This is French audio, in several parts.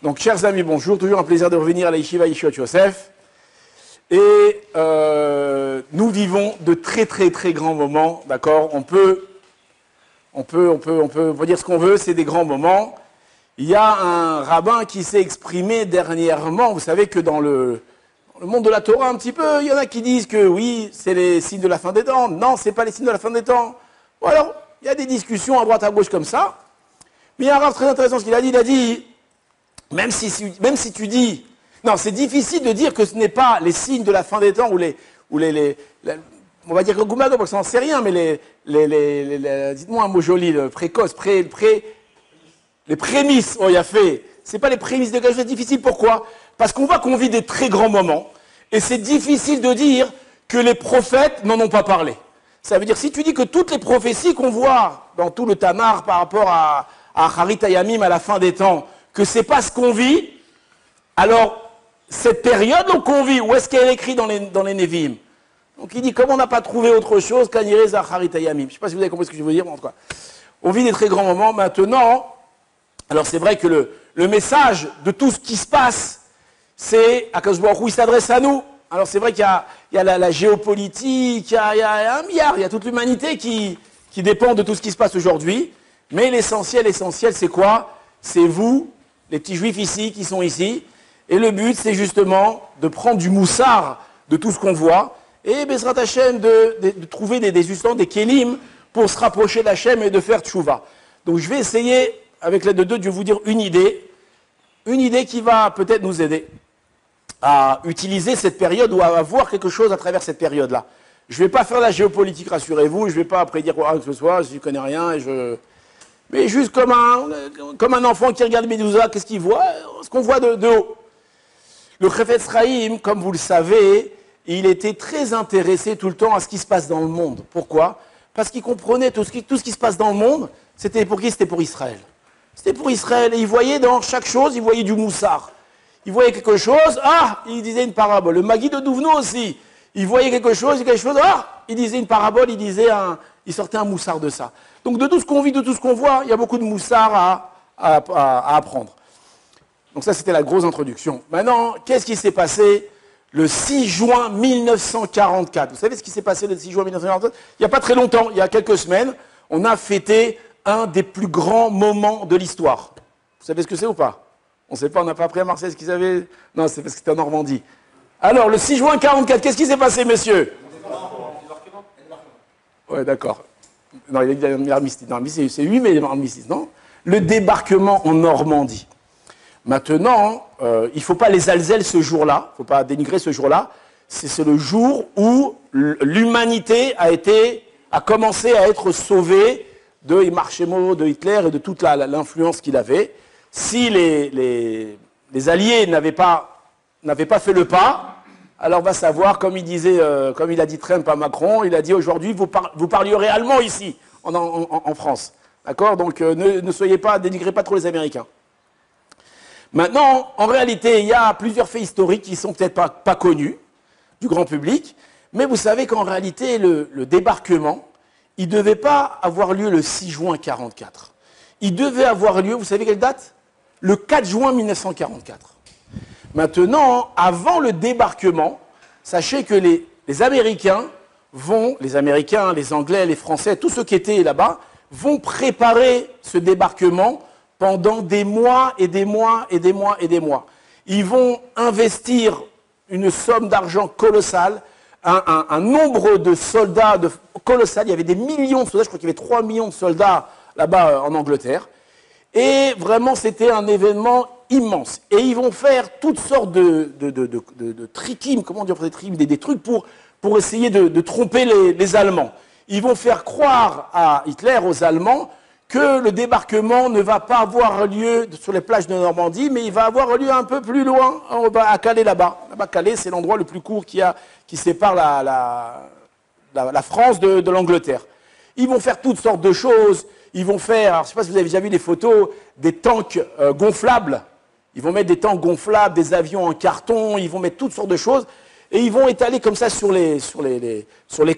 Donc, chers amis, bonjour. Toujours un plaisir de revenir à la Yeshiva Yeshivat Yosef. Et nous vivons de très, très, très grands moments, d'accord. On peut dire ce qu'on veut, c'est des grands moments. Il y a un rabbin qui s'est exprimé dernièrement. Vous savez que dans le monde de la Torah, un petit peu, il y en a qui disent que oui, c'est les signes de la fin des temps. Non, c'est pas les signes de la fin des temps. Bon, alors, il y a des discussions à droite, à gauche comme ça. Mais il y a un rabbin très intéressant ce qu'il a dit. Il a dit, même si tu dis, non, c'est difficile de dire que ce n'est pas les signes de la fin des temps ou on va dire que Goumago, parce qu'on n'en sait rien, mais dites-moi un mot joli, le précoce, les prémices, oh, il a fait. C'est pas les prémices de quelque chose de difficile. Pourquoi? Parce qu'on voit qu'on vit des très grands moments. Et c'est difficile de dire que les prophètes n'en ont pas parlé. Ça veut dire, si tu dis que toutes les prophéties qu'on voit dans tout le Tamar par rapport à Harit Hayamim à la fin des temps, que c'est pas ce qu'on vit, alors cette période qu'on vit, où est-ce qu'elle est écrite dans les Nevi'im? Donc il dit, comme on n'a pas trouvé autre chose qu'Aniré Harit Hayamim. Je ne sais pas si vous avez compris ce que je veux dire, mais en tout cas, on vit des très grands moments. Maintenant, alors c'est vrai que le message de tout ce qui se passe, c'est Akadosh Baruch Hu, il s'adresse à nous. Alors c'est vrai qu'il y a la géopolitique, il y a un milliard, il y a toute l'humanité qui dépend de tout ce qui se passe aujourd'hui. Mais l'essentiel, c'est quoi? C'est vous, les petits juifs ici, qui sont ici. Et le but, c'est justement de prendre du moussard de tout ce qu'on voit. Et Bezrat Hashem, de trouver des kélim pour se rapprocher d'Hachem et de faire tchouva. Donc je vais essayer, avec l'aide de Dieu, de vous dire une idée qui va peut-être nous aider à utiliser cette période ou à voir quelque chose à travers cette période-là. Je ne vais pas faire la géopolitique, rassurez-vous, je ne vais pas après dire quoi que ce soit, je ne connais rien, mais juste comme un enfant qui regarde Médouza, qu'est-ce qu'il voit? Ce qu'on voit de haut. Le Chafetz Chaim, comme vous le savez, il était très intéressé tout le temps à ce qui se passe dans le monde. Pourquoi? Parce qu'il comprenait tout ce qui se passe dans le monde, c'était pour qui? C'était pour Israël. C'était pour Israël. Et il voyait dans chaque chose, il voyait du moussard. Il voyait quelque chose, il disait une parabole. Le Magui de Douvno aussi, il voyait quelque chose, il disait une parabole, il sortait un moussard de ça. Donc de tout ce qu'on vit, de tout ce qu'on voit, il y a beaucoup de moussard à apprendre. Donc ça, c'était la grosse introduction. Maintenant, qu'est-ce qui s'est passé le 6 juin 1944? Vous savez ce qui s'est passé le 6 juin 1944? Il n'y a pas très longtemps, il y a quelques semaines, on a fêté un des plus grands moments de l'histoire. Vous savez ce que c'est ou pas? On ne sait pas, on n'a pas appris à Marseille ce qu'ils avaient... Non, c'est parce que c'était en Normandie. Alors, le 6 juin 1944, qu'est-ce qui s'est passé, messieurs? Ouais, d'accord. Non, il y a un armistice. Non, c'est 8 mai, l'armistice, non? Le débarquement en Normandie. Maintenant, il ne faut pas les alzèles ce jour-là, il ne faut pas dénigrer ce jour-là. C'est le jour où l'humanité a commencé à être sauvée de Himarchemo, de Hitler et de toute l'influence qu'il avait. Si les Alliés n'avaient pas fait le pas, alors on va savoir, comme il a dit Trump à Macron, il a dit aujourd'hui, vous parlierez allemand ici, en France. D'accord? Donc dénigrez pas trop les Américains. Maintenant, en réalité, il y a plusieurs faits historiques qui sont peut-être pas connus du grand public, mais vous savez qu'en réalité, le débarquement, il ne devait pas avoir lieu le 6 juin 1944. Il devait avoir lieu, vous savez quelle date? Le 4 juin 1944. Maintenant, avant le débarquement, sachez que les Américains, les Anglais, les Français, tous ceux qui étaient là-bas, vont préparer ce débarquement pendant des mois et des mois et des mois et des mois. Ils vont investir une somme d'argent colossale, un nombre de soldats colossal. Il y avait des millions de soldats, je crois qu'il y avait 3 millions de soldats là-bas en Angleterre. Et vraiment, c'était un événement immense. Et ils vont faire toutes sortes de trikim, comment dire, des trucs pour essayer de tromper les Allemands. Ils vont faire croire à Hitler, aux Allemands, que le débarquement ne va pas avoir lieu sur les plages de Normandie, mais il va avoir lieu un peu plus loin, à Calais là-bas. Là-bas, Calais, c'est l'endroit le plus court qui sépare la France de l'Angleterre. Ils vont faire toutes sortes de choses. Ils vont faire, alors, je ne sais pas si vous avez déjà vu les photos, des tanks gonflables. Ils vont mettre des tanks gonflables, des avions en carton, ils vont mettre toutes sortes de choses. Et ils vont étaler comme ça sur les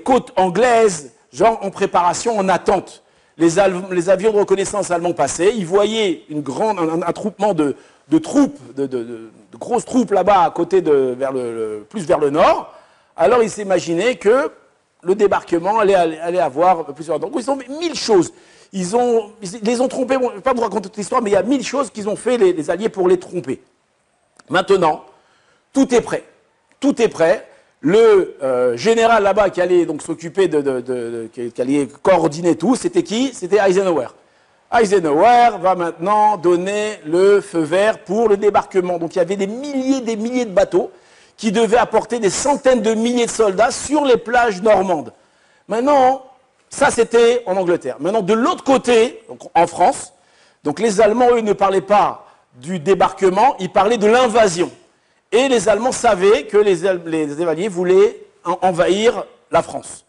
côtes anglaises, genre en préparation, en attente. Les avions de reconnaissance allemands passaient, ils voyaient un attroupement de de troupes, de grosses troupes là-bas à côté plus vers le nord. Alors il s'est imaginé que le débarquement allait avoir plusieurs... Donc ils ont fait 1000 choses. Ils les ont trompés, bon, je ne vais pas vous raconter toute l'histoire, mais il y a 1000 choses qu'ils ont fait les Alliés pour les tromper. Maintenant, tout est prêt. Tout est prêt. Le général là-bas qui allait donc s'occuper qui allait coordonner tout, c'était qui? C'était Eisenhower. Eisenhower va maintenant donner le feu vert pour le débarquement. Donc il y avait des milliers de bateaux qui devaient apporter des centaines de milliers de soldats sur les plages normandes. Maintenant, ça c'était en Angleterre. Maintenant, de l'autre côté, donc en France, donc les Allemands, eux, ne parlaient pas du débarquement, ils parlaient de l'invasion. Et les Allemands savaient que les Alliés voulaient envahir la France.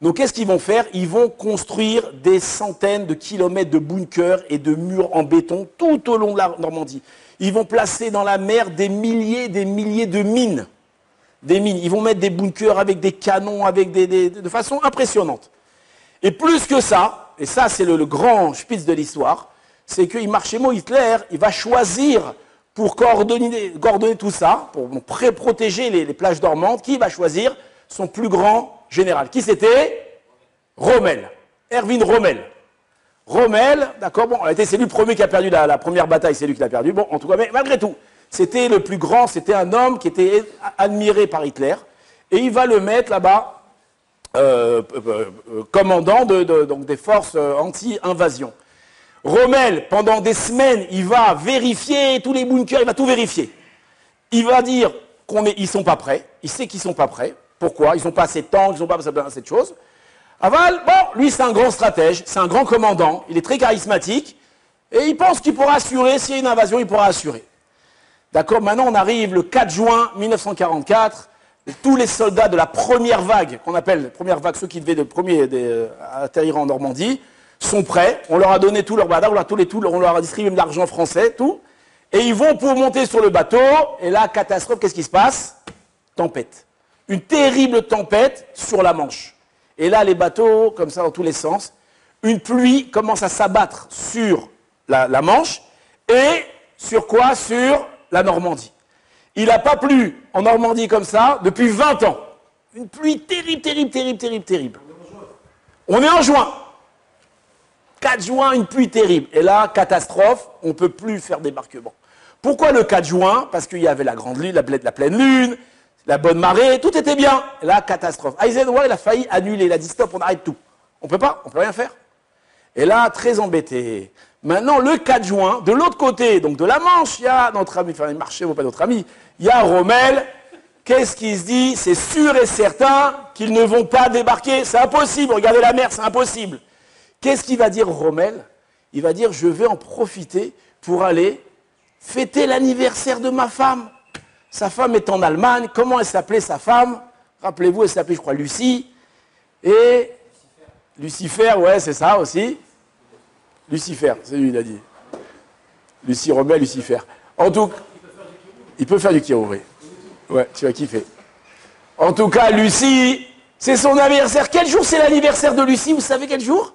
Donc qu'est-ce qu'ils vont faire? Ils vont construire des centaines de kilomètres de bunkers et de murs en béton tout au long de la Normandie. Ils vont placer dans la mer des milliers de mines. Des mines. Ils vont mettre des bunkers avec des canons, de façon impressionnante. Et plus que ça, et ça c'est le grand spitz de l'histoire, c'est qu'il marche mot Hitler, il va choisir pour coordonner tout ça, pour protéger les plages normandes, qui va choisir son plus grand général. Qui c'était? Rommel. Erwin Rommel. Rommel, d'accord, bon, c'est lui le premier qui a perdu la première bataille, c'est lui qui l'a perdu. Bon, en tout cas, mais malgré tout, c'était le plus grand, c'était un homme qui était admiré par Hitler, et il va le mettre là-bas, commandant donc des forces anti-invasion. Rommel, pendant des semaines, il va vérifier tous les bunkers, il va tout vérifier. Il va dire qu'ils sont pas prêts, il sait qu'ils sont pas prêts. Pourquoi? Ils n'ont pas assez de temps, ils n'ont pas assez de choses. Aval, bon, lui c'est un grand stratège, c'est un grand commandant, il est très charismatique, et il pense qu'il pourra assurer, s'il y a une invasion, il pourra assurer. D'accord, maintenant on arrive le 4 juin 1944, tous les soldats de la première vague, qu'on appelle première vague, ceux qui devaient atterrir en Normandie, sont prêts, on leur a donné tout leur badin, on leur a distribué de l'argent français, tout, et ils vont pour monter sur le bateau, et là, catastrophe, qu'est-ce qui se passe? Tempête. Une terrible tempête sur la Manche. Et là, les bateaux, comme ça, dans tous les sens, une pluie commence à s'abattre sur la Manche, et sur quoi? Sur la Normandie. Il n'a pas plu en Normandie comme ça depuis 20 ans. Une pluie terrible. On est en juin. 4 juin, une pluie terrible. Et là, catastrophe, on ne peut plus faire débarquement. Pourquoi le 4 juin? Parce qu'il y avait la grande lune, la pleine lune, la bonne marée, tout était bien. Et là, catastrophe. Eisenhower, il a failli annuler, il a dit stop, on arrête tout. On ne peut rien faire. Et là, très embêté. Maintenant, le 4 juin, de l'autre côté, donc de la Manche, il y a notre ami, enfin, marchez, pas notre ami, il y a Rommel. Qu'est-ce qu'il se dit? C'est sûr et certain qu'ils ne vont pas débarquer. C'est impossible, regardez la mer, c'est impossible. Qu'est-ce qu'il va dire Rommel? Il va dire, je vais en profiter pour aller fêter l'anniversaire de ma femme. Sa femme est en Allemagne. Comment elle s'appelait sa femme? Rappelez-vous, elle s'appelait, je crois, Lucie. Et Lucifer, ouais, c'est ça aussi. Lucifer, c'est lui, il a dit. Lucie Rommel, Lucifer. En tout cas, il peut faire du Kiro, oui. Ouais, tu vas kiffer. En tout cas, Lucie, c'est son anniversaire. Quel jour c'est l'anniversaire de Lucie? Vous savez quel jour?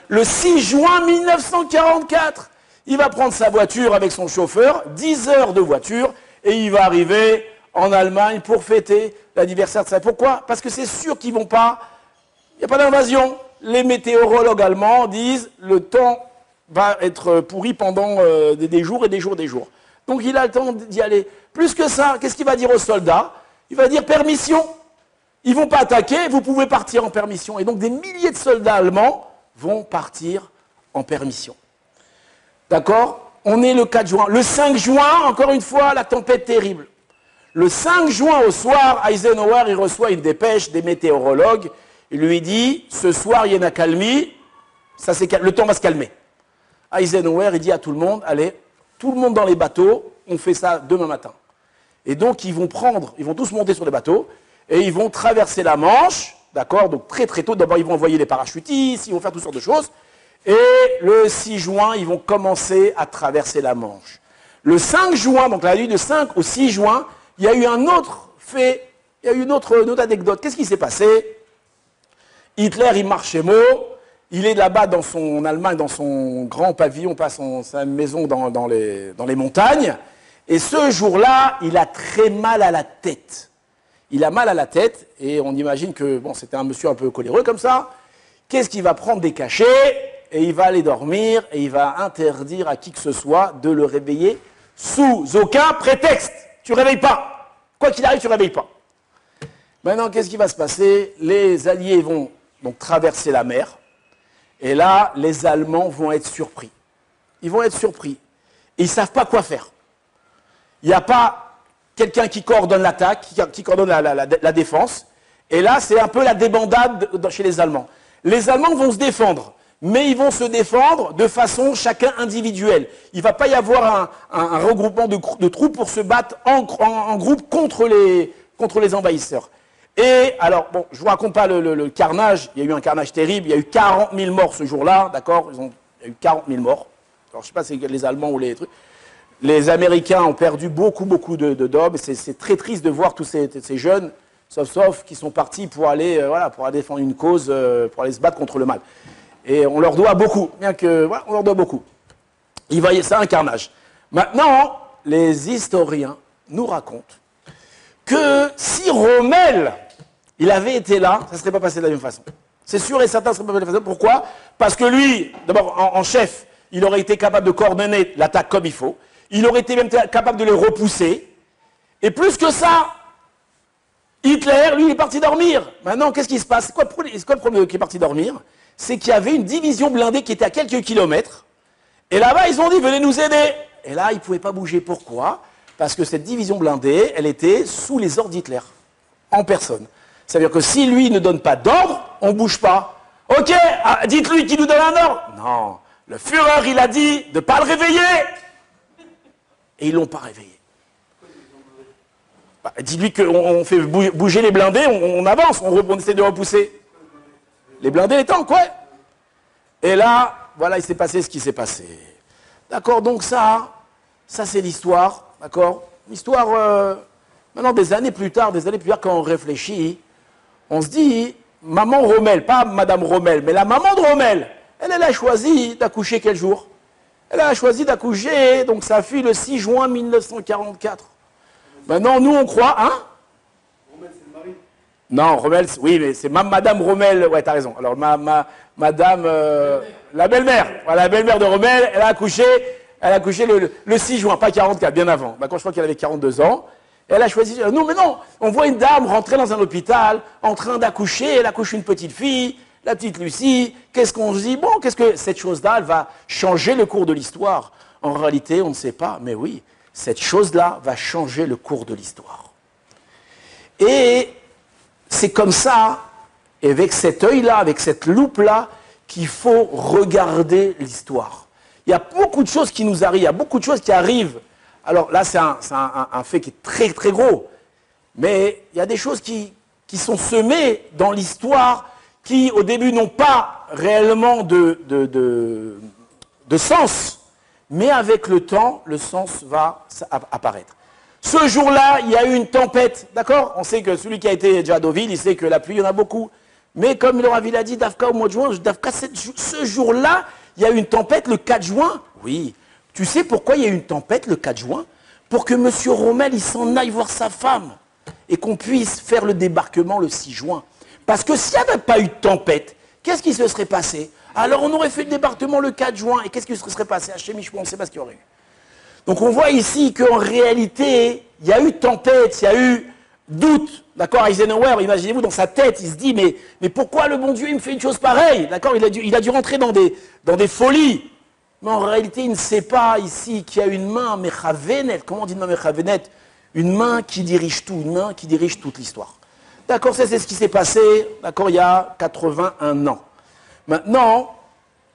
Le 6 juin 1944. Il va prendre sa voiture avec son chauffeur, 10 heures de voiture, et il va arriver en Allemagne pour fêter l'anniversaire de sa... Pourquoi? Parce que c'est sûr qu'ils vont pas... Il n'y a pas d'invasion. Les météorologues allemands disent le temps va être pourri pendant des jours et des jours et des jours. Donc il a le temps d'y aller. Plus que ça, qu'est-ce qu'il va dire aux soldats? Il va dire permission. Ils ne vont pas attaquer, vous pouvez partir en permission. Et donc des milliers de soldats allemands vont partir en permission. D'accord? On est le 4 juin. Le 5 juin, encore une fois, la tempête terrible. Le 5 juin au soir, Eisenhower, il reçoit une dépêche des météorologues. Il lui dit, ce soir, il y a une accalmie, le temps va se calmer. Eisenhower, il dit à tout le monde, allez, tout le monde dans les bateaux, on fait ça demain matin. Et donc, ils vont tous monter sur les bateaux, et ils vont traverser la Manche, d'accord, donc très très tôt, d'abord ils vont envoyer les parachutistes, ils vont faire toutes sortes de choses, et le 6 juin, ils vont commencer à traverser la Manche. Le 5 juin, donc la nuit de 5 au 6 juin, il y a eu un autre fait, il y a eu une autre anecdote. Qu'est-ce qui s'est passé? Hitler, il marche chez Meaux, il est là-bas en Allemagne, dans son grand pavillon, pas sa maison dans les montagnes. Et ce jour-là, il a très mal à la tête. Il a mal à la tête, et on imagine que bon, c'était un monsieur un peu coléreux comme ça. Qu'est-ce qu'il va prendre des cachets, et il va aller dormir, et il va interdire à qui que ce soit de le réveiller sous aucun prétexte. Tu ne réveilles pas. Quoi qu'il arrive, tu ne réveilles pas. Maintenant, qu'est-ce qui va se passer? Les Alliés vont donc traverser la mer, et là, les Allemands vont être surpris. Ils vont être surpris. Et ils ne savent pas quoi faire. Il n'y a pas quelqu'un qui coordonne l'attaque, qui coordonne la défense. Et là, c'est un peu la débandade chez les Allemands. Les Allemands vont se défendre, mais ils vont se défendre de façon chacun individuelle. Il ne va pas y avoir un regroupement de troupes pour se battre en groupe contre les envahisseurs. Et alors, bon, je ne vous raconte pas le carnage, il y a eu un carnage terrible, il y a eu 40 000 morts ce jour-là, d'accord? Il y a eu 40 000 morts. Alors, je ne sais pas si c'est les Allemands ou les trucs. Les Américains ont perdu beaucoup d'hommes. C'est très triste de voir tous ces jeunes, sauf qui sont partis pour aller, pour aller défendre une cause, pour aller se battre contre le mal. Et on leur doit beaucoup, bien que, voilà, on leur doit beaucoup. C'est un carnage. Maintenant, les historiens nous racontent que si Rommel, il avait été là, ça ne serait pas passé de la même façon. C'est sûr et certain, ça ne serait pas passé de la même façon. Pourquoi? Parce que lui, d'abord, en chef, il aurait été capable de coordonner l'attaque comme il faut. Il aurait été même capable de les repousser. Et plus que ça, Hitler, lui, il est parti dormir. Maintenant, qu'est-ce qui se passe? C'est quoi le problème qui est parti dormir? C'est qu'il y avait une division blindée qui était à quelques kilomètres. Et là-bas, ils ont dit, venez nous aider. Et là, ils ne pouvaient pas bouger. Pourquoi? Parce que cette division blindée, elle était sous les ordres d'Hitler, en personne. C'est-à-dire que si lui ne donne pas d'ordre, on ne bouge pas. Ok, dites-lui qu'il nous donne un ordre. Non, le Führer, il a dit de ne pas le réveiller. Et ils ne l'ont pas réveillé. Bah, dites-lui qu'on fait bouger les blindés, on avance, on essaie de repousser. Les blindés étant quoi? Et là, voilà, il s'est passé ce qui s'est passé. D'accord, donc ça c'est l'histoire, d'accord? L'histoire, maintenant des années plus tard, quand on réfléchit, on se dit, maman Rommel, pas Madame Rommel, mais la maman de Rommel, elle a choisi d'accoucher quel jour? Elle a choisi d'accoucher, donc sa fille, le 6 juin 1944. Maintenant, nous, on croit, hein? Rommel, c'est le mari? Non, Rommel, oui, mais c'est Madame Rommel, ouais, t'as raison. Alors, Madame, la belle-mère, voilà, la belle-mère de Rommel, elle a accouché le 6 juin, pas 44, bien avant. Bah, quand je crois qu'elle avait 42 ans, elle a choisi, non, mais non, on voit une dame rentrer dans un hôpital, en train d'accoucher, elle accouche une petite fille, la petite Lucie, qu'est-ce qu'on se dit? Bon, qu'est-ce que cette chose-là, elle va changer le cours de l'histoire? En réalité, on ne sait pas, mais oui, cette chose-là va changer le cours de l'histoire. Et c'est comme ça, et avec cet œil-là, avec cette loupe-là, qu'il faut regarder l'histoire. Il y a beaucoup de choses qui nous arrivent, il y a beaucoup de choses qui arrivent. Alors là, c'est un fait qui est très très gros, mais il y a des choses qui sont semées dans l'histoire, qui au début n'ont pas réellement de sens, mais avec le temps, le sens va apparaître. Ce jour-là, il y a eu une tempête, d'accord? On sait que celui qui a été déjà à Deauville, il sait que la pluie, il y en a beaucoup. Mais comme le Rav, il a dit, Dafka au mois de juin, Dafka, ce jour-là, il y a eu une tempête le 4 juin. Oui. Tu sais pourquoi il y a eu une tempête le 4 juin? Pour que M. Rommel, il s'en aille voir sa femme et qu'on puisse faire le débarquement le 6 juin. Parce que s'il n'y avait pas eu de tempête, qu'est-ce qui se serait passé? Alors on aurait fait le débarquement le 4 juin, et qu'est-ce qui se serait passé à Chemichou? On ne sait pas ce qu'il y aurait eu. Donc on voit ici qu'en réalité, il y a eu tempête, il y a eu doute. D'accord, Eisenhower, imaginez-vous, dans sa tête, il se dit, mais pourquoi le bon Dieu, il me fait une chose pareille? D'accord, il a dû rentrer dans des folies. Mais en réalité, il ne sait pas ici qu'il y a une main, Mechavenet, comment on dit une main Mechavenet? Une main qui dirige tout, une main qui dirige toute l'histoire. D'accord, ça c'est ce qui s'est passé, d'accord, il y a 81 ans. Maintenant,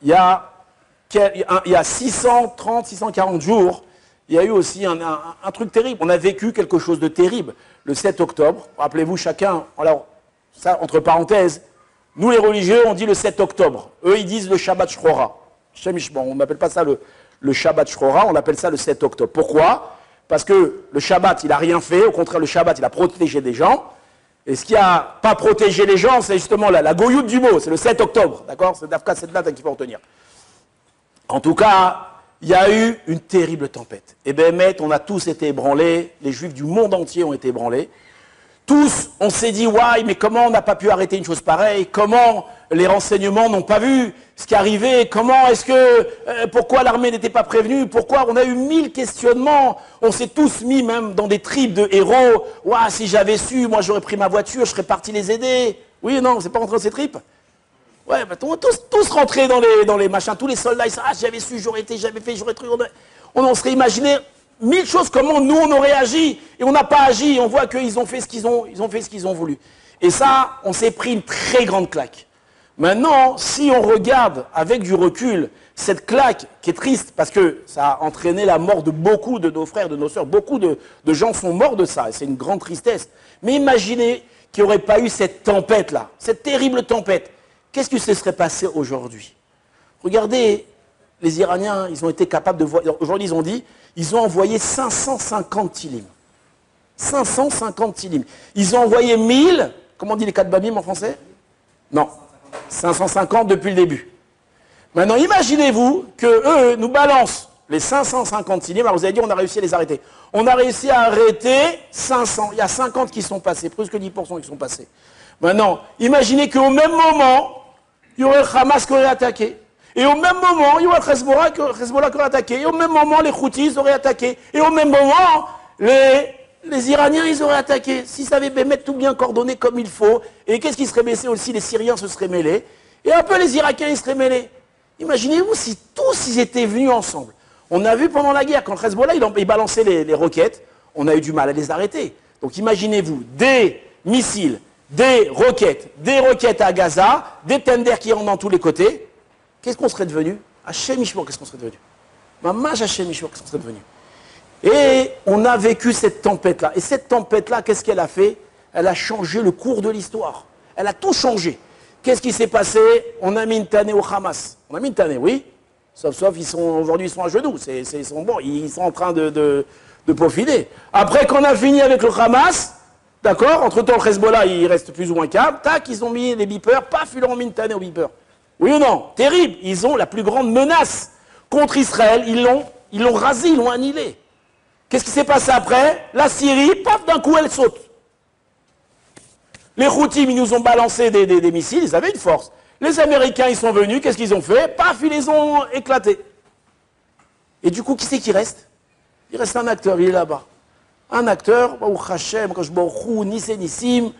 il y a 630, 640 jours, il y a eu aussi un truc terrible. On a vécu quelque chose de terrible. Le 7 octobre, rappelez-vous chacun, alors, ça, entre parenthèses, nous les religieux, on dit le 7 octobre. Eux, ils disent le Shabbat Shchora. On n'appelle pas ça le Shabbat Shchora, on appelle ça le 7 octobre. Pourquoi? Parce que le Shabbat, il n'a rien fait, au contraire, le Shabbat, il a protégé des gens. Et ce qui n'a pas protégé les gens, c'est justement la goyoute du mot, c'est le 7 octobre, d'accord? C'est d'Afka cette date qu'il faut retenir. En tout cas, il y a eu une terrible tempête. Et Béhémet, on a tous été ébranlés, les juifs du monde entier ont été ébranlés. Tous, on s'est dit, ouais, mais comment on n'a pas pu arrêter une chose pareille? Comment les renseignements n'ont pas vu ce qui arrivait? Comment est-ce que, pourquoi l'armée n'était pas prévenue? Pourquoi? On a eu 1000 questionnements. On s'est tous mis même dans des tripes de héros. Ouais, si j'avais su, moi j'aurais pris ma voiture, je serais parti les aider. Oui, non, c'est pas rentré dans ces tripes? Ouais, bah, tous rentrés dans les machins, tous les soldats, ils disent, ah, j'avais su, j'aurais été, j'avais fait, j'aurais truc. On serait imaginé 1000 choses, comment nous on aurait agi, et on n'a pas agi, on voit qu'ils ont fait ce qu'ils ont voulu. Et ça, on s'est pris une très grande claque. Maintenant, si on regarde avec du recul, cette claque qui est triste, parce que ça a entraîné la mort de beaucoup de nos frères, de nos sœurs, beaucoup de gens sont morts de ça, et c'est une grande tristesse. Mais imaginez qu'il n'y aurait pas eu cette tempête-là, cette terrible tempête. Qu'est-ce qui se serait passé aujourd'hui? Regardez, les Iraniens, ils ont été capables de voir, aujourd'hui ils ont dit, ils ont envoyé 550 tilim. 550 tilim. Ils ont envoyé 1000, comment on dit les Katbamim en français? Non, 550 depuis le début. Maintenant, imaginez-vous qu'eux nous balancent les 550 tilim. Alors vous avez dit, on a réussi à les arrêter. On a réussi à arrêter 500. Il y a 50 qui sont passés, plus que 10% qui sont passés. Maintenant, imaginez qu'au même moment, il y aurait le Hamas qui aurait attaqué. Et au même moment, il y aurait le Hezbollah qui aurait attaqué. Et au même moment, les Houthis auraient attaqué. Et au même moment, les Iraniens, ils auraient attaqué. S'ils savaient mettre tout bien coordonné comme il faut. Et qu'est-ce qui serait baissé aussi? Les Syriens se seraient mêlés. Et un peu les Irakiens, ils seraient mêlés. Imaginez-vous si tous ils étaient venus ensemble. On a vu pendant la guerre, quand le Hezbollah, il balançait les roquettes, on a eu du mal à les arrêter. Donc imaginez-vous, des missiles, des roquettes à Gaza, des tenders qui rentrent dans tous les côtés. Qu'est-ce qu'on serait devenu? Hachem Ishmael, qu'est-ce qu'on serait devenu? Mamash Hachem Ishmael, qu'est-ce qu'on serait devenu? Et on a vécu cette tempête-là. Et cette tempête-là, qu'est-ce qu'elle a fait? Elle a changé le cours de l'histoire. Elle a tout changé. Qu'est-ce qui s'est passé? On a mis une tannée au Hamas. On a mis une tannée, oui. Sauf aujourd'hui, ils sont à genoux. Ils sont en train de peaufiner. Après qu'on a fini avec le Hamas, d'accord, entre-temps, le Hezbollah, il reste plus ou moins calme. Tac, ils ont mis les beepers. Paf, ils leur ont mis une tannée au beeper. Oui ou non? Terrible. Ils ont la plus grande menace contre Israël. Ils l'ont rasé, ils l'ont annihilé. Qu'est-ce qui s'est passé après? La Syrie, paf, d'un coup, elle saute. Les Houthis, ils nous ont balancé des missiles, ils avaient une force. Les Américains, ils sont venus, qu'est-ce qu'ils ont fait? Paf, ils les ont éclatés. Et du coup, qui c'est qui reste? Il reste un acteur, il est là-bas. Un acteur, Hachem, Kashborou, Nissim,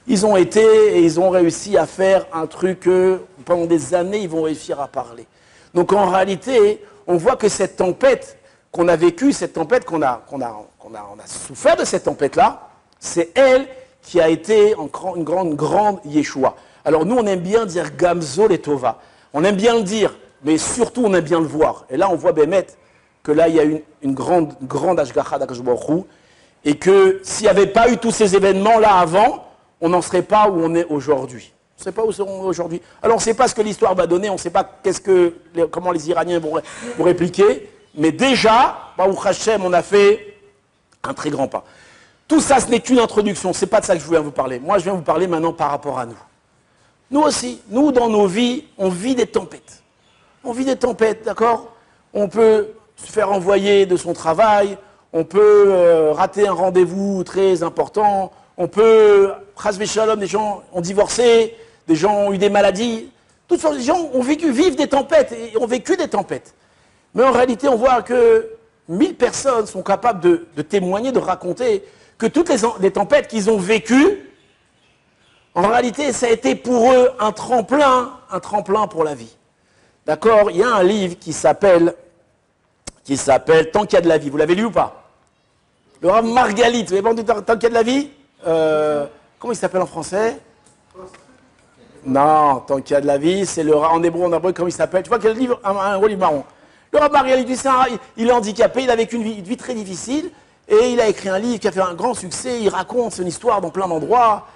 ils ont été et ils ont réussi à faire un truc que pendant des années, ils vont réussir à parler. Donc en réalité, on voit que cette tempête qu'on a vécue, cette tempête on a souffert de cette tempête-là, c'est elle qui a été une grande Yeshua. Alors nous, on aime bien dire Gamzo et Tova. On aime bien le dire, mais surtout, on aime bien le voir. Et là, on voit Bémet que là, il y a une grande Ashgacha d'Akadosh Baruch Hu, et que s'il n'y avait pas eu tous ces événements-là avant, on n'en serait pas où on est aujourd'hui. On ne sait pas où serons aujourd'hui. Alors, on ne sait pas ce que l'histoire va donner, on ne sait pas comment les Iraniens vont répliquer, mais déjà, Baruch Hashem, on a fait un très grand pas. Tout ça, ce n'est qu'une introduction, ce n'est pas de ça que je voulais vous parler. Moi, je viens vous parler maintenant par rapport à nous. Nous aussi, nous, dans nos vies, on vit des tempêtes. On vit des tempêtes, d'accord? On peut se faire envoyer de son travail, on peut rater un rendez-vous très important, on peut, Chas Shalom, des gens ont divorcé, des gens ont eu des maladies, toutes sortes de gens vivent des tempêtes et ont vécu des tempêtes. Mais en réalité, on voit que 1000 personnes sont capables de témoigner, de raconter que toutes les tempêtes qu'ils ont vécues, en réalité, ça a été pour eux un tremplin pour la vie. D'accord? Il y a un livre qui s'appelle Tant qu'il y a de la vie. Vous l'avez lu ou pas? Le Rav Margalit. Vous avez entendu Tant qu'il y a de la vie? Comment il s'appelle en français? Non, Tant qu'il y a de la vie, c'est en hébreu, comment il s'appelle? Tu vois quel livre? Un livre marron. Le Rav Margalit, il est handicapé, il a vécu une vie très difficile, et il a écrit un livre qui a fait un grand succès. Il raconte son histoire dans plein d'endroits.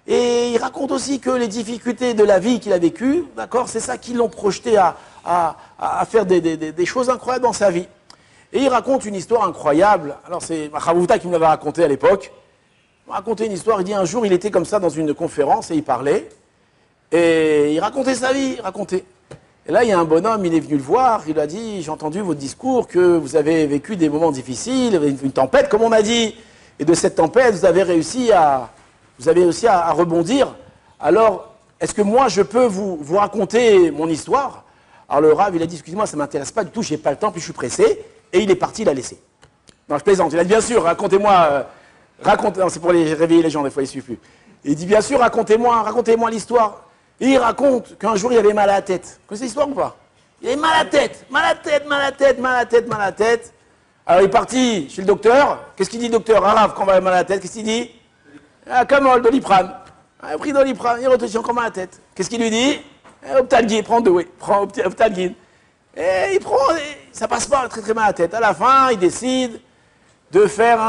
Et il raconte aussi que les difficultés de la vie qu'il a vécues, d'accord, c'est ça qui l'ont projeté à faire des choses incroyables dans sa vie. Et il raconte une histoire incroyable. Alors c'est Chavouta qui me l'avait raconté à l'époque. m'a raconté une histoire. Il dit un jour, il était comme ça dans une conférence et il parlait. Et il racontait sa vie, il racontait. Et là, il y a un bonhomme, il est venu le voir, il lui a dit, j'ai entendu votre discours, que vous avez vécu des moments difficiles, une tempête, comme on m'a dit. Et de cette tempête, vous avez réussi à rebondir. Alors, est-ce que moi, je peux vous raconter mon histoire? Alors le Rav, il a dit, excusez-moi, ça ne m'intéresse pas du tout, je n'ai pas le temps, puis je suis pressé. Et il est parti, il a laissé. Non, je plaisante. Il a dit, bien sûr, racontez-moi. Non, c'est pour réveiller les gens, des fois, ils ne suivent plus. Il dit, bien sûr, racontez-moi l'histoire. Et il raconte qu'un jour, il avait mal à la tête. Vous connaissez l'histoire ou pas? Il avait mal à la tête, mal à la tête. Alors il est parti chez le docteur. Qu'est-ce qu'il dit, le docteur Rav, quand on va mal à la tête? Qu'est-ce qu'il dit? Ah, Camol, Doliprane. Il a pris Doliprane, il réfléchit encore mal à la tête. Qu'est-ce qu'il lui dit? Optalgine, prends deux, oui. Prends Optalgine. Et il prend, ça passe pas, très très mal à la tête. À la fin, il décide de faire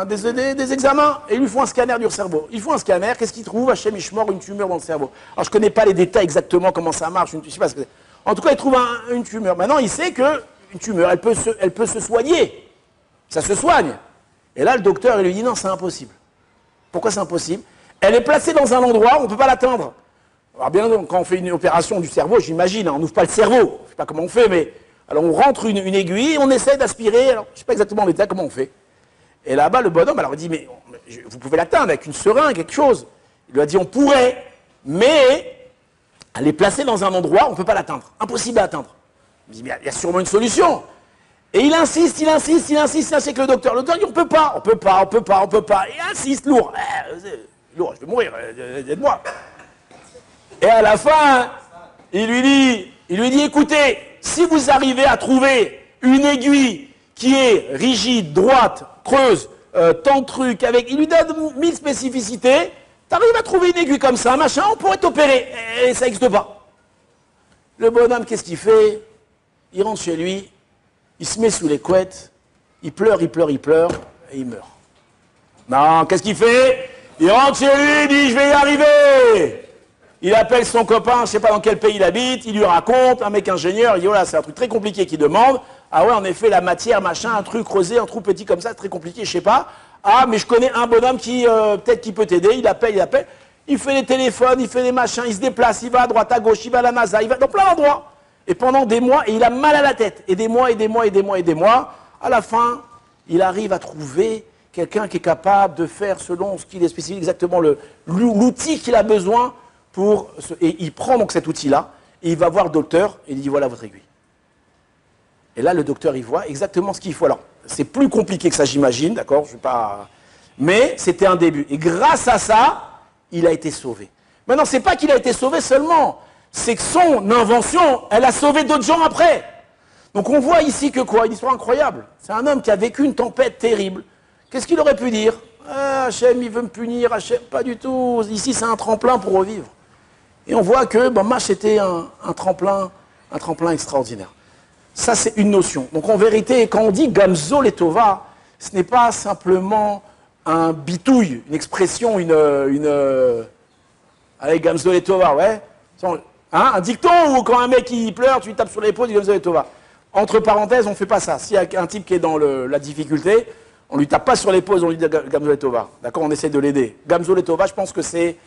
des examens. Et ils lui font un scanner du cerveau. Ils font un scanner, qu'est-ce qu'ils trouvent? Hachem Ishmor, une tumeur dans le cerveau. Alors je ne connais pas les détails exactement, comment ça marche, je sais pas ce que c'est. En tout cas, il trouve une tumeur. Maintenant, il sait qu'une tumeur, elle peut se soigner. Ça se soigne. Et là, le docteur, il lui dit non, c'est impossible. Pourquoi c'est impossible? Elle est placée dans un endroit où on ne peut pas l'atteindre. Alors bien, quand on fait une opération du cerveau, j'imagine, on n'ouvre pas le cerveau. Je ne sais pas comment on fait, mais... Alors on rentre une aiguille, on essaie d'aspirer, alors je ne sais pas exactement l'état, comment on fait. Et là-bas, le bonhomme, alors il dit, mais vous pouvez l'atteindre avec une seringue, quelque chose. Il lui a dit, on pourrait, mais elle est placée dans un endroit, on ne peut pas l'atteindre. Impossible à atteindre. Il dit, mais il y a sûrement une solution. Et il insiste avec le docteur. Le docteur dit, on peut pas. Et il insiste, lourd. Lourd, je vais mourir, aide-moi. Et à la fin, il lui dit, écoutez, si vous arrivez à trouver une aiguille qui est rigide, droite, creuse, tant de trucs, il lui donne 1000 spécificités, tu arrives à trouver une aiguille comme ça, machin, on pourrait t'opérer. Et ça n'existe pas. Le bonhomme, qu'est-ce qu'il fait? Il rentre chez lui, il se met sous les couettes, il pleure, et il meurt. Non, qu'est-ce qu'il fait? Il rentre chez lui, il dit, je vais y arriver. Il appelle son copain, je ne sais pas dans quel pays il habite, il lui raconte, un mec ingénieur, il dit, voilà, c'est un truc très compliqué qu'il demande. Ah ouais, en effet, la matière, machin, un truc creusé, un trou petit comme ça, très compliqué, je ne sais pas. Ah, mais je connais un bonhomme qui, peut-être qui peut t'aider, il appelle. Il fait des téléphones, il fait des machins, il se déplace, il va à droite, à gauche, il va à la NASA, il va dans plein d'endroits. Et pendant des mois, et il a mal à la tête. Et des mois. À la fin, il arrive à trouver quelqu'un qui est capable de faire, selon ce qu'il est spécifique, exactement l'outil qu'il a besoin. Et il prend donc cet outil-là, et il va voir le docteur, et il dit, voilà votre aiguille. Et là, le docteur, il voit exactement ce qu'il faut. Alors, c'est plus compliqué que ça, j'imagine, d'accord, mais c'était un début. Et grâce à ça, il a été sauvé. Maintenant, c'est pas qu'il a été sauvé seulement, c'est que son invention, elle a sauvé d'autres gens après. Donc on voit ici que quoi? Une histoire incroyable. C'est un homme qui a vécu une tempête terrible. Qu'est-ce qu'il aurait pu dire? Ah, Hachem, il veut me punir, Hachem, pas du tout. Ici, c'est un tremplin pour revivre. Et on voit que Mâche était un tremplin extraordinaire. Ça, c'est une notion. Donc en vérité, quand on dit Gamzo Letova, ce n'est pas simplement un bitouille, une expression, allez, Gamzo Letova, ouais. Hein, un dicton où quand un mec il pleure, tu lui tapes sur l'épaule, il dit Gamzo Letova. Entre parenthèses, on ne fait pas ça. S'il y a un type qui est dans la difficulté, on ne lui tape pas sur l'épaule, on lui dit Gamzo Letova. D'accord, on essaie de l'aider. Gamzo Letova, je pense que c'est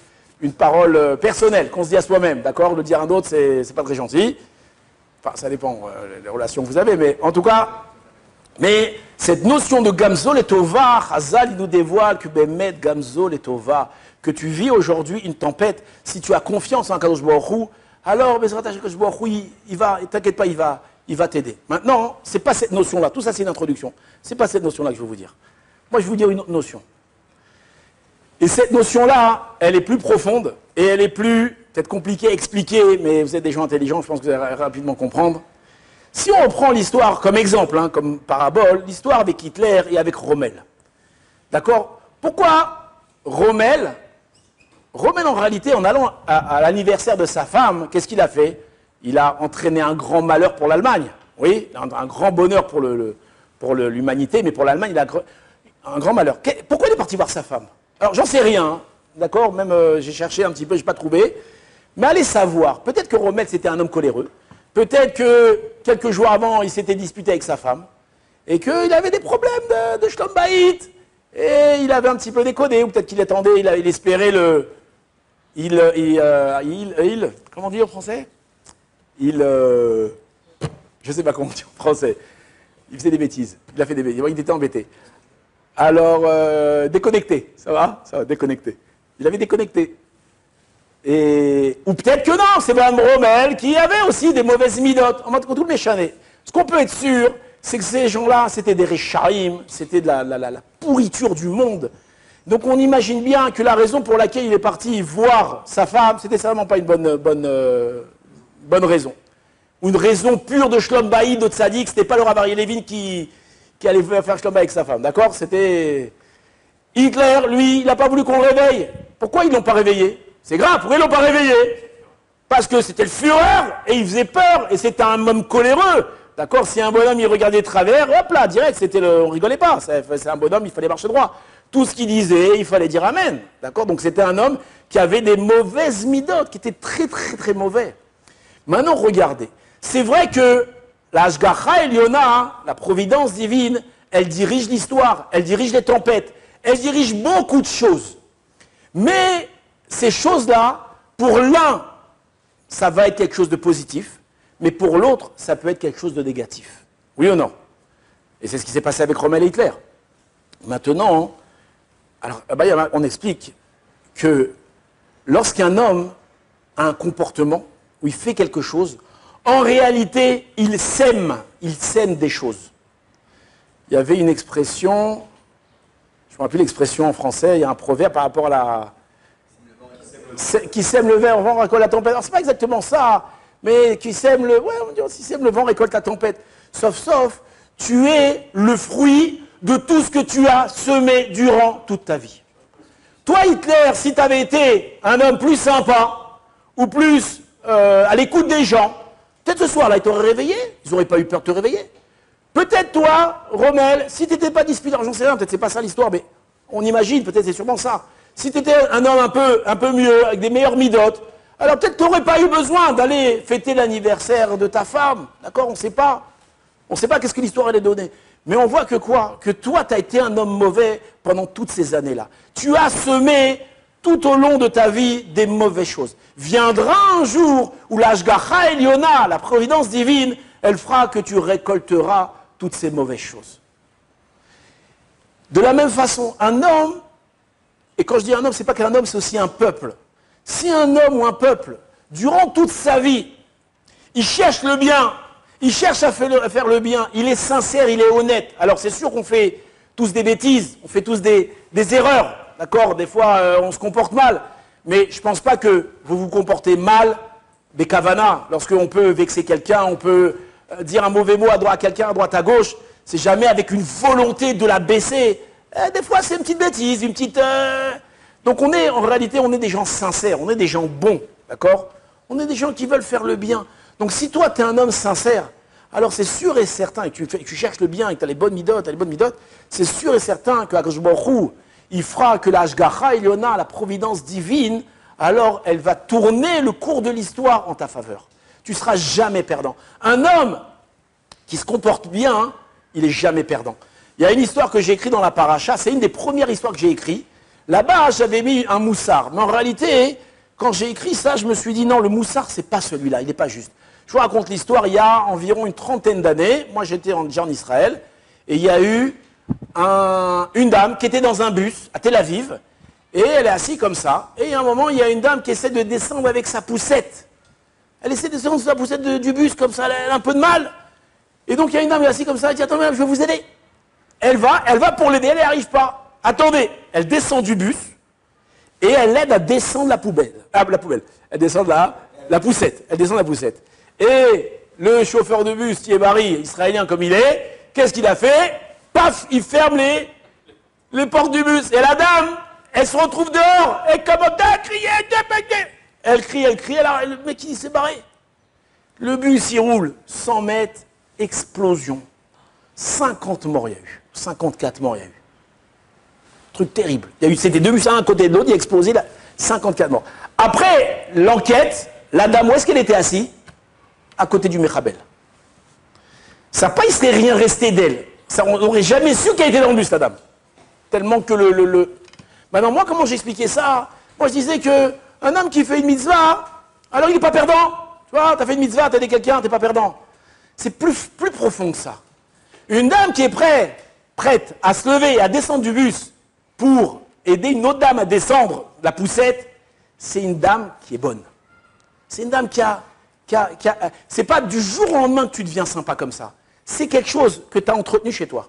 une parole personnelle qu'on se dit à soi-même, d'accord? Le dire à un autre, c'est pas très gentil. Enfin, ça dépend des relations que vous avez, mais en tout cas, mais cette notion de Gamzo Letova, Hazal, il nous dévoile que Bemet Gamzo Letova, que tu vis aujourd'hui une tempête, si tu as confiance en Kadosh Baruch Hu, alors Bezrat Kadosh Baruch Hu, t'inquiète pas, il va t'aider. Maintenant, c'est pas cette notion-là, tout ça c'est une introduction, c'est pas cette notion-là que je veux vous dire. Moi, je vais vous dire une autre notion. Et cette notion-là, elle est plus profonde, et elle est plus, peut-être compliquée à expliquer, mais vous êtes des gens intelligents, je pense que vous allez rapidement comprendre. Si on reprend l'histoire comme exemple, hein, comme parabole, l'histoire avec Hitler et avec Rommel. D'accord? Pourquoi Rommel, en réalité, en allant à l'anniversaire de sa femme, qu'est-ce qu'il a fait? Il a entraîné un grand malheur pour l'Allemagne. Oui, un grand bonheur pour l'humanité, mais pour l'Allemagne, il a un grand malheur. Pourquoi il est parti voir sa femme? Alors, j'en sais rien, hein, d'accord? Même j'ai cherché un petit peu, je n'ai pas trouvé. Mais allez savoir, peut-être que Rommel, c'était un homme coléreux. Peut-être que quelques jours avant, il s'était disputé avec sa femme. Et qu'il avait des problèmes de Shlom Bayit. Et il avait un petit peu déconné, ou peut-être qu'il attendait, il espérait le... comment dire en français? Je sais pas comment dire en français. Il faisait des bêtises. Il a fait des bêtises. Il était embêté. Alors, déconnecté. Ça va? Ça va, déconnecté. Il avait déconnecté. Ou peut-être que non, c'est Mme Rommel qui avait aussi des mauvaises midotes. En mode tout le méchané. Ce qu'on peut être sûr, c'est que ces gens-là, c'était des réchaïm, c'était de la pourriture du monde. Donc on imagine bien que la raison pour laquelle il est parti voir sa femme, c'était certainement pas une bonne raison. Ou une raison pure de Shlom Baïd, de Tzadik, c'était pas le Rav Aryeh Levin qui allait faire Shlom Baïd avec sa femme, d'accord? C'était... Hitler, lui, il n'a pas voulu qu'on le réveille. Pourquoi ils ne l'ont pas réveillé? C'est grave, pourquoi ils ne l'ont pas réveillé? Parce que c'était le Führer, et il faisait peur, et c'était un homme coléreux. D'accord? Si un bonhomme, il regardait de travers, hop là, direct, on rigolait pas. C'est un bonhomme, il fallait marcher droit. Tout ce qu'il disait, il fallait dire Amen. D'accord? Donc c'était un homme qui avait des mauvaises midotes, qui était très, très, très mauvais. Maintenant, regardez. C'est vrai que la Hashgacha Eliona, la providence divine, elle dirige l'histoire, elle dirige les tempêtes, elle dirige beaucoup de choses. Mais ces choses-là, pour l'un, ça va être quelque chose de positif, mais pour l'autre, ça peut être quelque chose de négatif. Oui ou non? Et c'est ce qui s'est passé avec Rommel et Hitler. Maintenant, alors, on explique que lorsqu'un homme a un comportement où il fait quelque chose, en réalité, il sème des choses. Il y avait une expression, je ne me rappelle plus l'expression en français, il y a un proverbe par rapport à la... Qui sème le vent récolte la tempête. Alors, c'est pas exactement ça, mais qui sème le... Ouais, on dit aussi, sème le vent récolte la tempête. Sauf, tu es le fruit de tout ce que tu as semé durant toute ta vie. Toi, Hitler, si tu avais été un homme plus sympa, ou plus à l'écoute des gens, peut-être ce soir-là, ils t'auraient réveillé, ils n'auraient pas eu peur de te réveiller. Peut-être toi, Rommel, si tu n'étais pas disputant, j'en sais rien, peut-être c'est pas ça l'histoire, mais on imagine, peut-être c'est sûrement ça. Si tu étais un homme un peu mieux, avec des meilleures midotes, alors peut-être tu n'aurais pas eu besoin d'aller fêter l'anniversaire de ta femme, d'accord? On ne sait pas. On ne sait pas qu'est-ce que l'histoire allait donner. Mais on voit que quoi? Que toi, tu as été un homme mauvais pendant toutes ces années-là. Tu as semé tout au long de ta vie des mauvaises choses. Viendra un jour où la Hashgacha Eliona, la providence divine, elle fera que tu récolteras toutes ces mauvaises choses. De la même façon, un homme, et quand je dis un homme, ce n'est pas qu'un homme, c'est aussi un peuple. Si un homme ou un peuple, durant toute sa vie, il cherche le bien, il cherche à faire le bien, il est sincère, il est honnête. Alors c'est sûr qu'on fait tous des bêtises, on fait tous des erreurs, d'accord? Des fois, on se comporte mal. Mais je ne pense pas que vous vous comportez mal, des kavanas, lorsqu'on peut vexer quelqu'un, on peut dire un mauvais mot à quelqu'un, à droite, à gauche. C'est jamais avec une volonté de la baisser. Des fois, c'est une petite bêtise, une petite... Donc en réalité, on est des gens sincères, on est des gens bons, d'accord? On est des gens qui veulent faire le bien. Donc si toi, tu es un homme sincère, alors c'est sûr et certain, et que tu cherches le bien, et que tu as les bonnes midotes, c'est sûr et certain que Akadosh Baruch Hu, il fera que la Hashgacha Eliona, la providence divine, alors elle va tourner le cours de l'histoire en ta faveur. Tu ne seras jamais perdant. Un homme qui se comporte bien, il n'est jamais perdant. Il y a une histoire que j'ai écrite dans la paracha, c'est une des premières histoires que j'ai écrites. Là-bas, j'avais mis un moussard. Mais en réalité, quand j'ai écrit ça, je me suis dit, non, le moussard, c'est pas celui-là, il n'est pas juste. Je vous raconte l'histoire, il y a environ une trentaine d'années, moi j'étais déjà en Israël, et il y a eu une dame qui était dans un bus à Tel Aviv, et elle est assise comme ça, et à un moment, il y a une dame qui essaie de descendre avec sa poussette. Elle essaie de descendre sur la poussette du bus, comme ça, elle a un peu de mal. Et donc il y a une dame assise comme ça, elle dit, attends, madame, je vais vous aider. Elle va pour l'aider, elle n'y arrive pas. Attendez, elle descend du bus, et elle l'aide à descendre la poubelle. Elle descend la poussette. Elle descend la poussette. Et le chauffeur de bus, Thierry, israélien comme il est, qu'est-ce qu'il a fait? Paf, il ferme les portes du bus. Et la dame, elle se retrouve dehors. Et comme elle crie, elle crie, alors le mec il s'est barré. Le bus, il roule 100 mètres, explosion. 50 morts il y a eu. 54 morts il y a eu. Truc terrible. C'était deux bus à un côté de l'autre, il a explosé, 54 morts. Après l'enquête, la dame, où est-ce qu'elle était assise? À côté du Mechabel. Ça, il ne serait rien resté d'elle. On n'aurait jamais su qu'elle était dans le bus, la dame. Tellement que Maintenant, moi, comment j'expliquais ça? Moi, je disais qu'un homme qui fait une mitzvah, alors il n'est pas perdant. Tu vois, tu as fait une mitzvah, tu as aidé quelqu'un, tu n'es pas perdant. C'est plus profond que ça. Une dame qui est prête à se lever, à descendre du bus pour aider une autre dame à descendre la poussette, c'est une dame qui est bonne. C'est une dame c'est pas du jour au lendemain que tu deviens sympa comme ça. C'est quelque chose que tu as entretenu chez toi.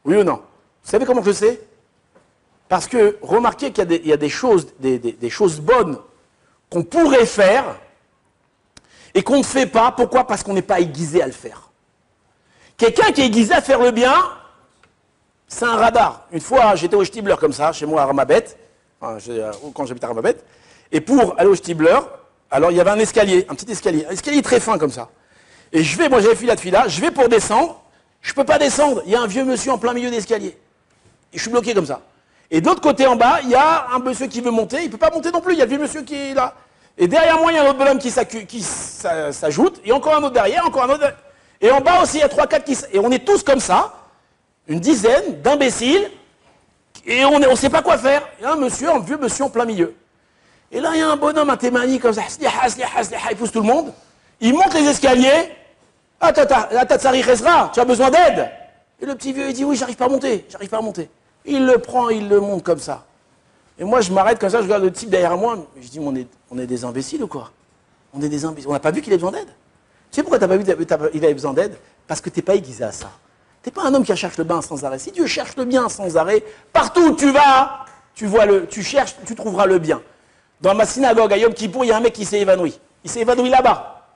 Oui ou non? Vous savez comment je sais? Parce que remarquez qu'il y a des choses bonnes qu'on pourrait faire et qu'on ne fait pas. Pourquoi? Parce qu'on n'est pas aiguisé à le faire. Quelqu'un qui est aiguisé à faire le bien, c'est un radar. Une fois, j'étais au Stibler comme ça, chez moi à Ramabet, quand j'habitais à Ramabet, et pour aller au Stibler, alors il y avait un escalier, un petit escalier, un escalier très fin comme ça. Et moi j'avais fila de fila, je vais pour descendre, je ne peux pas descendre, il y a un vieux monsieur en plein milieu d'escalier. Et je suis bloqué comme ça. Et de l'autre côté en bas, il y a un monsieur qui veut monter, il ne peut pas monter non plus, il y a le vieux monsieur qui est là. Et derrière moi, il y a un autre bonhomme qui s'ajoute, et encore un autre derrière, encore un autre derrière. Et en bas aussi, il y a 3-4 Et on est tous comme ça, une dizaine d'imbéciles, et on ne sait pas quoi faire. Il y a un vieux monsieur en plein milieu. Et là, il y a un bonhomme, un témani comme ça, il pousse tout le monde, il monte les escaliers, ah, Tatsari Rezra, tu as besoin d'aide? Et le petit vieux, il dit, oui, j'arrive pas à monter. Il le prend, il le monte comme ça. Et moi, je m'arrête comme ça, je regarde le type derrière moi, je dis, on est des imbéciles ou quoi? On est des imbéciles. On n'a pas vu qu'il avait besoin d'aide? Tu sais pourquoi tu n'as pas vu qu'il avait besoin d'aide? Parce que tu n'es pas aiguisé à ça. Tu n'es pas un homme qui cherche le bien sans arrêt. Si Dieu cherche le bien sans arrêt, partout où tu vas, tu cherches, tu trouveras le bien. Dans ma synagogue à Yom Kippour, il y a un mec qui s'est évanoui. Il s'est évanoui là-bas.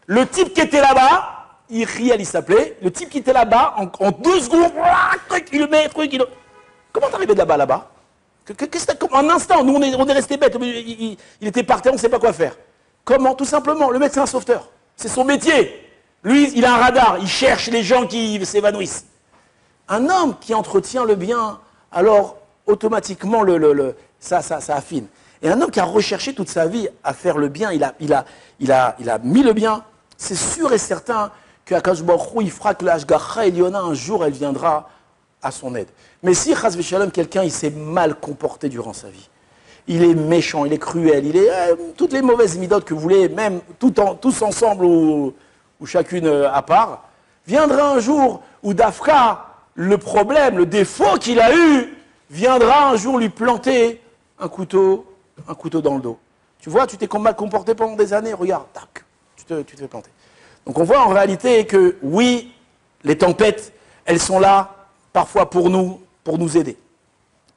Le type qui était là-bas, il s'appelait, le type qui était là-bas, en 2 secondes, il le met, Comment t'es arrivé de là-bas? En un instant, nous on est restés bêtes, il était par terre, on ne sait pas quoi faire. Comment? Tout simplement, le mec c'est un sauveteur. C'est son métier. Lui, il a un radar, il cherche les gens qui s'évanouissent. Un homme qui entretient le bien, alors automatiquement ça affine. Et un homme qui a recherché toute sa vie à faire le bien, il a mis le bien, c'est sûr et certain qu'Akadosh Baruch Hu, il fera que l'Ashgacha Eliona, un jour, elle viendra à son aide. Mais si, Chas v'Shalom, quelqu'un, il s'est mal comporté durant sa vie, il est méchant, il est cruel, il est toutes les mauvaises midotes que vous voulez, même tous ensemble ou chacune à part, viendra un jour où Dafka, le problème, le défaut qu'il a eu, viendra un jour lui planter un couteau dans le dos. Tu vois, tu t'es mal comporté pendant des années, regarde, tac, tu te fais planter. Donc on voit en réalité que oui, les tempêtes, elles sont là parfois pour nous aider.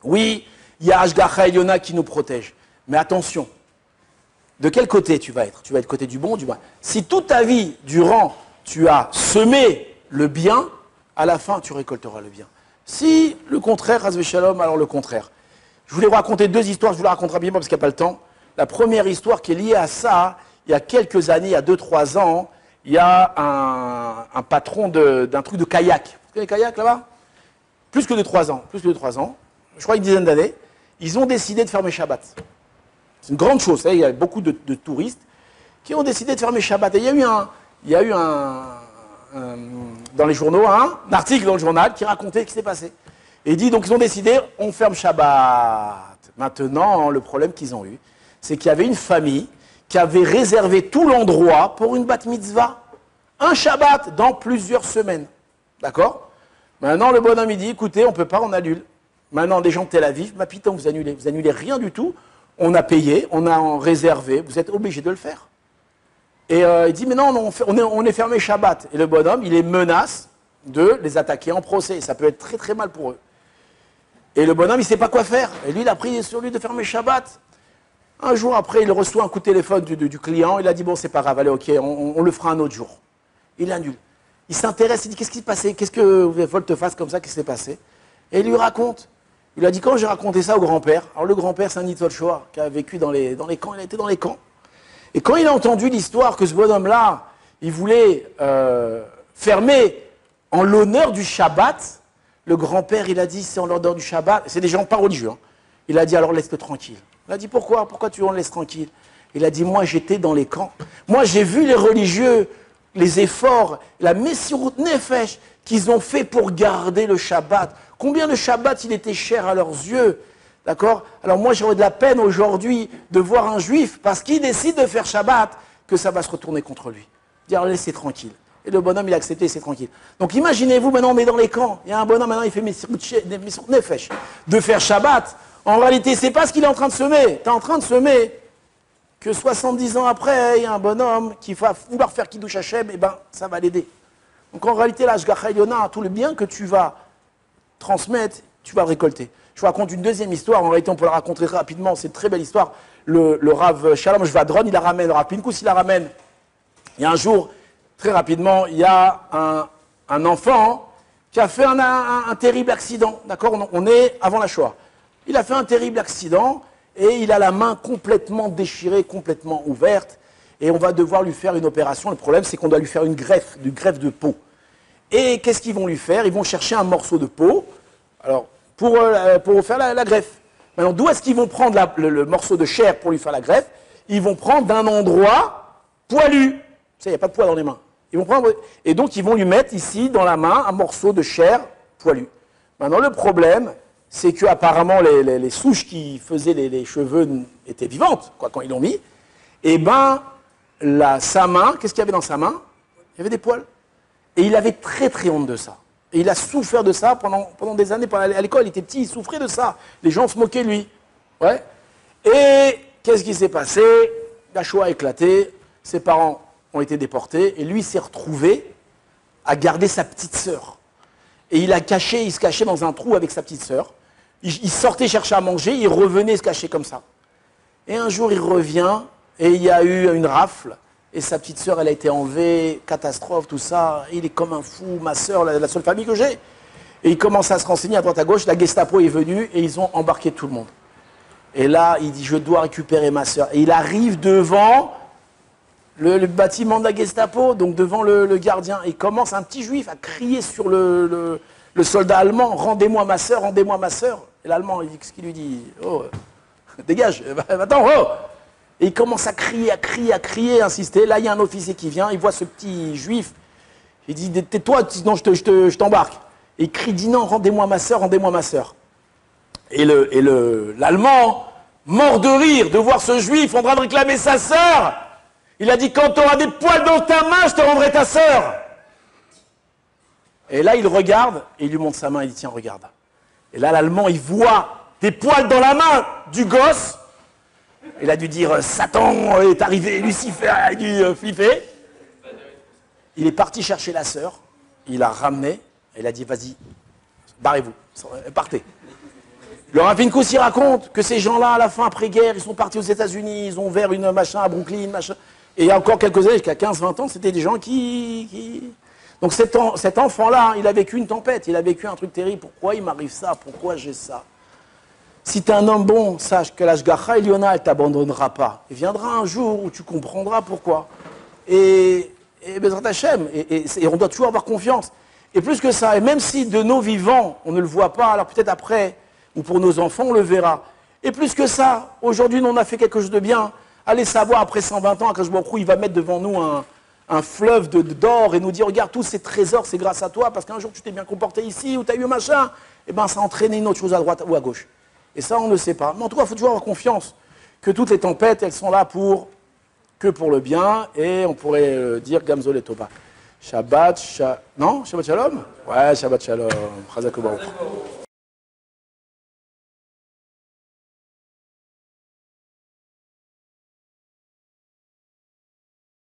Oui, il y a Ashgacha Eliona qui nous protège. Mais attention, de quel côté tu vas être? Tu vas être côté du bon ou du mal? Si toute ta vie, durant, tu as semé le bien, à la fin, tu récolteras le bien. Si le contraire, Chas v'Shalom, alors le contraire. Je voulais vous raconter 2 histoires, je vous la raconterai bien parce qu'il n'y a pas le temps. La première histoire qui est liée à ça, il y a quelques années, il y a 2-3 ans, il y a un patron d'un truc de kayak. Vous connaissez les kayaks là-bas? Plus que de 3 ans, je crois une dizaine d'années, ils ont décidé de fermer Shabbat. C'est une grande chose, il y a beaucoup de touristes qui ont décidé de fermer Shabbat. Et il y a eu dans les journaux un article dans le journal qui racontait ce qui s'est passé. Et il dit, donc ils ont décidé, on ferme Shabbat. Maintenant, le problème qu'ils ont eu, c'est qu'il y avait une famille qui avait réservé tout l'endroit pour une bat mitzvah. Un Shabbat dans plusieurs semaines. D'accord? Maintenant, le bonhomme, il dit, écoutez, on ne peut pas, on annule. Maintenant, des gens de Tel Aviv, ma putain, vous annulez rien du tout. On a payé, on a réservé, vous êtes obligé de le faire. Et il dit, mais non, on est fermé Shabbat. Et le bonhomme, il les menace de les attaquer en procès. Ça peut être très très mal pour eux. Et le bonhomme, il ne sait pas quoi faire. Et lui, il a pris sur lui de fermer Shabbat. Un jour après, il reçoit un coup de téléphone du client. Il a dit, bon, c'est pas grave, allez, ok, on le fera un autre jour. Il annule. Il s'intéresse, il dit, qu'est-ce qui s'est passé? Qu'est-ce que volte-face comme ça, qu'est-ce qui s'est passé? Et il lui raconte. Il lui a dit, quand j'ai raconté ça au grand-père, alors le grand-père, c'est un Nitzol Shoah qui a vécu dans les camps, il a été dans les camps. Et quand il a entendu l'histoire que ce bonhomme-là, il voulait fermer en l'honneur du Shabbat, le grand-père, il a dit, c'est en l'honneur du Shabbat, c'est des gens pas religieux, hein. Il a dit, alors laisse-le tranquille. Il a dit, pourquoi tu en laisses tranquille? Il a dit, moi j'étais dans les camps. Moi j'ai vu les religieux les efforts, la Messirut Nefesh qu'ils ont fait pour garder le Shabbat. Combien le Shabbat, il était cher à leurs yeux. D'accord? Alors moi, j'aurais de la peine aujourd'hui de voir un juif, parce qu'il décide de faire Shabbat, que ça va se retourner contre lui. Dire, laissez tranquille. Et le bonhomme, il a accepté, c'est tranquille. Donc imaginez-vous, maintenant, on est dans les camps. Il y a un bonhomme, maintenant, il fait Messirut Nefesh. De faire Shabbat. En réalité, c'est pas ce qu'il est en train de semer. Tu es en train de semer que 70 ans après, il y a un bonhomme qui va vouloir faire Kiddush Hashem, et ben, ça va l'aider. Donc en réalité, la Hashgacha Eliona, tout le bien que tu vas transmettre, tu vas le récolter. Je vous raconte une deuxième histoire. En réalité, on peut la raconter très rapidement. C'est une très belle histoire. Le Rav Shalom Shvadron, il la ramène. Le Rav Pinkus, il la ramène. Il y a un jour, très rapidement, il y a un enfant qui a fait un terrible accident. D'accord? On est avant la Shoah. Il a fait un terrible accident et il a la main complètement déchirée, complètement ouverte. Et on va devoir lui faire une opération. Le problème, c'est qu'on doit lui faire une greffe de peau. Et qu'est-ce qu'ils vont lui faire? Ils vont chercher un morceau de peau. Alors, pour faire la greffe. Maintenant, d'où est-ce qu'ils vont prendre le morceau de chair pour lui faire la greffe? Ils vont prendre d'un endroit poilu. Vous savez, il n'y a pas de poids dans les mains. Ils vont prendre, et donc, ils vont lui mettre ici, dans la main, un morceau de chair poilu. Maintenant, le problème, c'est qu'apparemment, les souches qui faisaient les cheveux étaient vivantes, quoi, quand ils l'ont mis. Et bien, sa main, qu'est-ce qu'il y avait dans sa main? Il y avait des poils. Et il avait très, très honte de ça. Et il a souffert de ça pendant des années. À l'école, il était petit, il souffrait de ça. Les gens se moquaient de lui. Ouais. Et qu'est-ce qui s'est passé? La Shoah a éclaté, ses parents ont été déportés, et lui s'est retrouvé à garder sa petite sœur. Et il se cachait dans un trou avec sa petite sœur. Il sortait chercher à manger, il revenait se cacher comme ça. Et un jour, il revient, et il y a eu une rafle. Et sa petite sœur, elle a été enlevée, catastrophe, tout ça. Et il est comme un fou, ma sœur, la seule famille que j'ai. Et il commence à se renseigner à droite à gauche. La Gestapo est venue et ils ont embarqué tout le monde. Et là, il dit, je dois récupérer ma sœur. Et il arrive devant le bâtiment de la Gestapo, donc devant le gardien. Et il commence, un petit juif, à crier sur le soldat allemand, rendez-moi ma sœur, rendez-moi ma sœur. Et l'allemand, il dit, qu'est-ce qu'il lui dit? Oh, dégage, attends, oh! Et il commence à crier, insister. Là, il y a un officier qui vient, il voit ce petit juif. Il dit, tais-toi, sinon je t'embarque. Et il crie, dit non, rendez-moi ma sœur, rendez-moi ma sœur. Et l'Allemand, mort de rire de voir ce juif en train de réclamer sa sœur, il a dit, quand tu auras des poils dans ta main, je te rendrai ta sœur. Et là, il regarde, et il lui montre sa main, il dit, tiens, regarde. Et là, l'Allemand, il voit des poils dans la main du gosse. Il a dû dire, Satan est arrivé, Lucifer a dû flipper. Il est parti chercher la sœur, il l'a ramenée, et il a dit, vas-y, barrez-vous, partez. Le Rav Pinkus, il raconte que ces gens-là, à la fin, après-guerre, ils sont partis aux États-Unis, ils ont ouvert une machin à Brooklyn, machin. Et il y a encore quelques années, jusqu'à 15-20 ans, c'était des gens qui... Donc cet enfant-là, il a vécu une tempête, il a vécu un truc terrible. Pourquoi il m'arrive ça? Pourquoi j'ai ça? Si tu es un homme bon, sache que l'Hashgacha Eliona, elle ne t'abandonnera pas. Il viendra un jour où tu comprendras pourquoi. Et Bezrat Hashem, et on doit toujours avoir confiance. Et plus que ça, et même si de nos vivants, on ne le voit pas, alors peut-être après, ou pour nos enfants, on le verra. Et plus que ça, aujourd'hui, on a fait quelque chose de bien. Allez savoir, après 120 ans, Akash Baruch Hu, il va mettre devant nous un fleuve d'or et nous dire, regarde, tous ces trésors, c'est grâce à toi, parce qu'un jour, tu t'es bien comporté ici, ou tu as eu un machin. Et bien, ça a entraîné une autre chose à droite ou à gauche. Et ça, on ne le sait pas. Mais en tout cas, il faut toujours avoir confiance que toutes les tempêtes, elles sont là que pour le bien. Et on pourrait dire Gamzol et Toba. Shabbat Shalom? Ouais, Shabbat Shalom. Chazak Baruch.